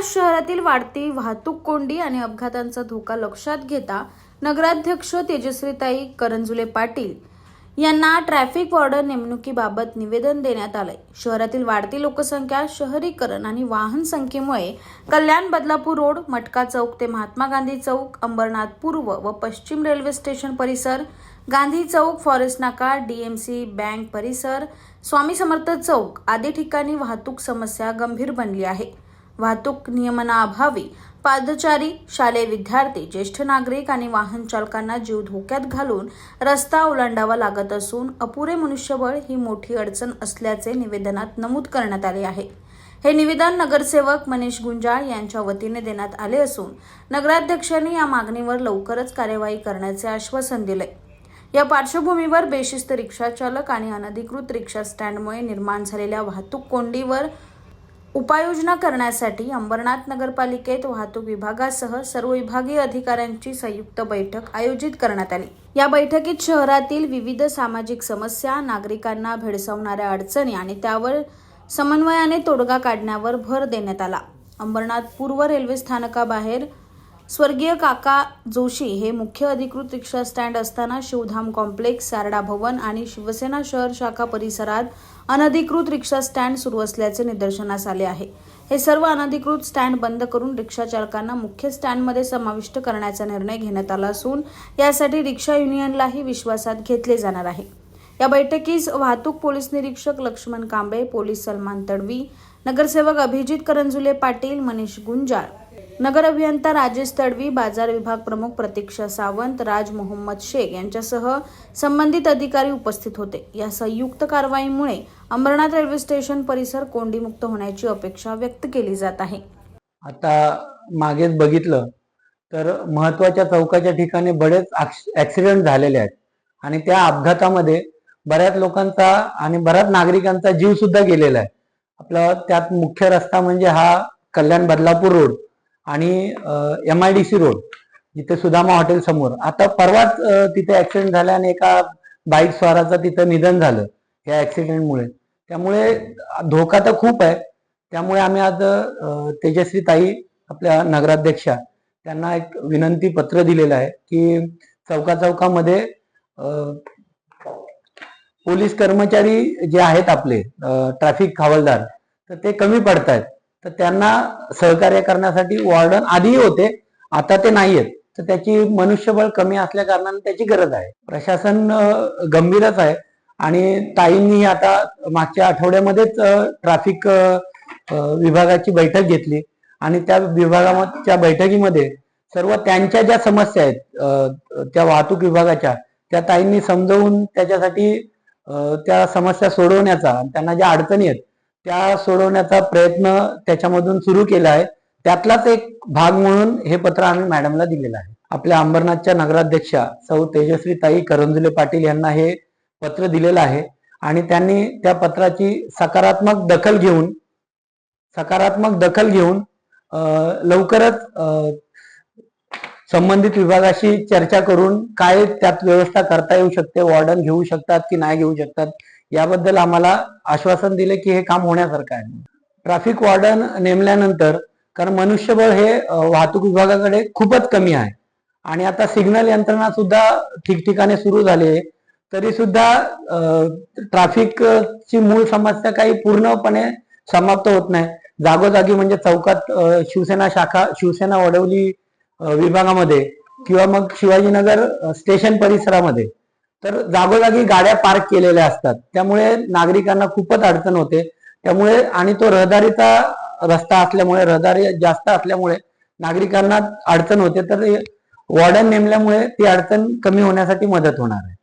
अंबरनाथ शहरातील वाढती वाहतूक कोंडी आणि अपघातांचा धोका लक्षात घेता नगराध्यक्ष तेजस्वीताई करंजुले पाटील यांना ट्रॅफिक वॉर्डन नेमणुकीबाबत निवेदन देण्यात आलंय। शहरातील वाढती लोकसंख्या, शहरीकरण आणि वाहन संख्येमुळे कल्याण बदलापूर रोड, मटका चौक ते महात्मा गांधी चौक, अंबरनाथ पूर्व व पश्चिम रेल्वे स्टेशन परिसर, गांधी चौक, फॉरेस्ट नाका, डीएमसी बँक परिसर, स्वामी समर्थ चौक आदी ठिकाणी वाहतूक समस्या गंभीर बनली आहे। वाहतूक नियमनाअभावी पादचारी, शालेय विद्यार्थी, ज्येष्ठ नागरिक आणि वाहन चालकांना जीव धोक्यात घालून रस्ता ओलांडावा लागत असून अपुरे मनुष्यबळ ही मोठी अडचण असल्याचे निवेदनात नमूद करण्यात आले आहे। हे निवेदन नगरसेवक मनीष गुंजाळ यांच्या वतीने देण्यात आले असून नगराध्यक्षांनी या मागणीवर लवकरच कार्यवाही करण्याचे आश्वासन दिले। या पार्श्वभूमीवर बेशिस्त रिक्षा चालक आणि अनधिकृत रिक्षा स्टँडमुळे निर्माण झालेल्या वाहतूक कोंडीवर उपाययोजना करण्यासाठी अंबरनाथ नगरपालिकेत वाहतूक विभागासह सर्व विभागीय अधिकाऱ्यांची संयुक्त बैठक आयोजित करण्यात आली। या बैठकीत शहरातील विविध सामाजिक समस्या, नागरिकांना भेडसावणाऱ्या अडचणी आणि त्यावर समन्वयाने तोडगा काढण्यावर भर देण्यात आला। अंबरनाथ पूर्व रेल्वे स्थानकाबाहेर स्वर्गीय काका जोशी हे मुख्य अधिकृत रिक्षा स्टँड असताना शिवधाम कॉम्प्लेक्स, सारडा भवन आणि शिवसेना शहर शाखा परिसरात अनधिकृत रिक्षा स्टँड सुरू असल्याचे निदर्शनास आले आहे। हे सर्व अनधिकृत स्टँड बंद करून रिक्षा चालकांना मुख्य स्टँडमध्ये समाविष्ट करण्याचा निर्णय घेण्यात आला असून यासाठी रिक्षा युनियनलाही विश्वासात घेतले जाणार आहे। या बैठकीस वाहतूक पोलीस निरीक्षक लक्ष्मण कांबळे, पोलीस सलमान तडवी, नगरसेवक अभिजित करंजुले पाटील, मनीष गुंजाळ, नगर अभियंता राजेश तडवी, बाजार विभाग प्रमुख प्रतीक्षा सावंत, राज मोहम्मद शेख यांच्यासह संबंधित अधिकारी उपस्थित होते। या संयुक्त कारवाईमुळे अंबरनाथ रेल्वे स्टेशन परिसर कोंडीमुक्त होण्याची अपेक्षा व्यक्त केली जात आहे। आता मागेच बघितलं तर महत्त्वाच्या चौकाच्या ठिकाणी बरेच ऍक्सिडेंट झालेले आहेत आणि त्या अपघातामध्ये बऱ्याच लोकांचा आणि बऱ्याच नागरिकांचा जीव सुद्धा गेलेला आहे। आपला त्यात मुख्य रस्ता म्हणजे हा कल्याण बदलापूर रोड आणि MIDC रोड, जिथे सुदामा हॉटेल समोर। आता परवाच तिथे ऍक्सिडेंट झाला आणि एका बाईक स्वाराचं तिथं निधन झालं या ऍक्सिडेंटमुळे। त्यामुळे धोका तर खूप आहे। त्यामुळे आम्ही आज तेजस्वी ताई आपल्या नगराध्यक्षा त्यांना एक विनंती पत्र दिलेलं आहे की चौकामध्ये पोलीस कर्मचारी जे आहेत आपले ट्रॅफिक हवालदार, तर ते कमी पडतायत, तर त्यांना सहकार्य करण्यासाठी वॉर्डन आधीही होते, आता ते नाहीयेत, तर त्याची मनुष्यबळ कमी असल्या कारणाने त्याची गरज आहे। प्रशासन गंभीरच आहे आणि ताईंनी आता मागच्या आठवड्यामध्येच ट्रॅफिक विभागाची बैठक घेतली आणि त्या विभागाच्या बैठकीमध्ये सर्व त्यांच्या ज्या समस्या आहेत त्या वाहतूक विभागाच्या, त्या ताईंनी समजावून त्याच्यासाठी त्या समस्या सोडवण्याचा, त्यांना ज्या अडचणी आहेत त्या सोडवण्याचा प्रयत्न त्याच्यामधून सुरू केला आहे। त्यातलाच एक भाग म्हणून हे पत्र आम्ही मॅडमला दिलेलं आहे। आपल्या अंबरनाथच्या नगराध्यक्षा सौ तेजस्वी ताई करंजुले पाटील यांना हे पत्र दिलेलं आहे आणि त्यांनी त्या पत्राची सकारात्मक दखल घेऊन लवकरच संबंधित विभागाशी चर्चा करून काय त्यात व्यवस्था करता येऊ शकते, वॉर्डन घेऊ शकतात की नाही घेऊ शकतात, याबद्दल आम्हाला आश्वासन दिले की हे काम होण्यासारखं आहे। ट्रॅफिक वॉर्डन नेमल्यानंतर, कारण मनुष्यबळ हे वाहतूक विभागाकडे खूपच कमी आहे आणि आता सिग्नल यंत्रणा सुद्धा ठिकठिकाणी सुरू झाली आहे, तरी सुद्धा ट्रॅफिकची मूळ समस्या काही पूर्णपणे समाप्त होत नाही। जागोजागी म्हणजे चौकात शिवसेना शाखा, शिवसेना वडवली विभागामध्ये किंवा मग शिवाजीनगर स्टेशन परिसरामध्ये तर जागोजागी गाड्या पार्क केलेल्या असतात, त्यामुळे नागरिकांना खूपच अडचण होते। त्यामुळे आणि तो रहदारीचा रस्ता असल्यामुळे, रहदारी जास्त असल्यामुळे नागरिकांना अडचण होते, तर वॉर्डन नेमल्यामुळे ती अडचण कमी होण्यासाठी मदत होणार आहे।